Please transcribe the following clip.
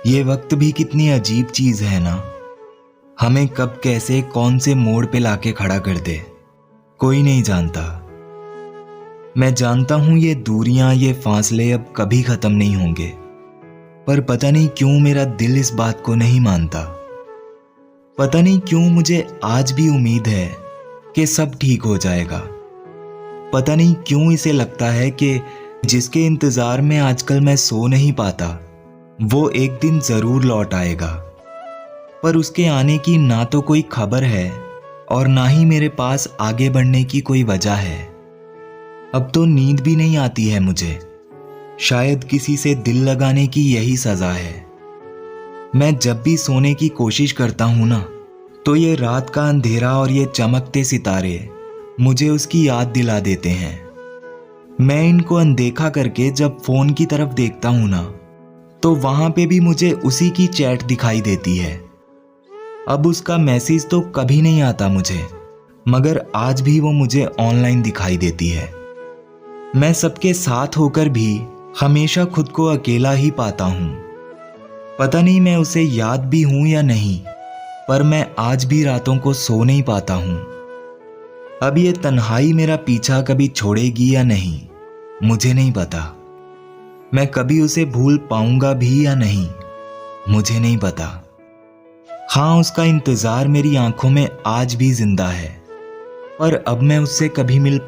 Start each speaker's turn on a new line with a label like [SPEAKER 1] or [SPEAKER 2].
[SPEAKER 1] ये वक्त भी कितनी अजीब चीज है ना। हमें कब कैसे कौन से मोड़ पे लाके खड़ा कर दे, कोई नहीं जानता। मैं जानता हूं ये दूरियां, ये फासले अब कभी खत्म नहीं होंगे, पर पता नहीं क्यों मेरा दिल इस बात को नहीं मानता। पता नहीं क्यों मुझे आज भी उम्मीद है कि सब ठीक हो जाएगा। पता नहीं क्यों इसे लगता है कि जिसके इंतजार में आजकल मैं सो नहीं पाता, वो एक दिन जरूर लौट आएगा। पर उसके आने की ना तो कोई खबर है और ना ही मेरे पास आगे बढ़ने की कोई वजह है। अब तो नींद भी नहीं आती है मुझे। शायद किसी से दिल लगाने की यही सजा है। मैं जब भी सोने की कोशिश करता हूं ना, तो ये रात का अंधेरा और ये चमकते सितारे मुझे उसकी याद दिला देते हैं। मैं इनको अनदेखा करके जब फोन की तरफ देखता हूं ना, तो वहां पे भी मुझे उसी की चैट दिखाई देती है। अब उसका मैसेज तो कभी नहीं आता मुझे, मगर आज भी वो मुझे ऑनलाइन दिखाई देती है। मैं सबके साथ होकर भी हमेशा खुद को अकेला ही पाता हूं। पता नहीं मैं उसे याद भी हूं या नहीं, पर मैं आज भी रातों को सो नहीं पाता हूं। अब ये तन्हाई मेरा पीछा कभी छोड़ेगी या नहीं, मुझे नहीं पता। मैं कभी उसे भूल पाऊंगा भी या नहीं, मुझे नहीं पता। हाँ, उसका इंतजार मेरी आंखों में आज भी जिंदा है, पर अब मैं उससे कभी मिल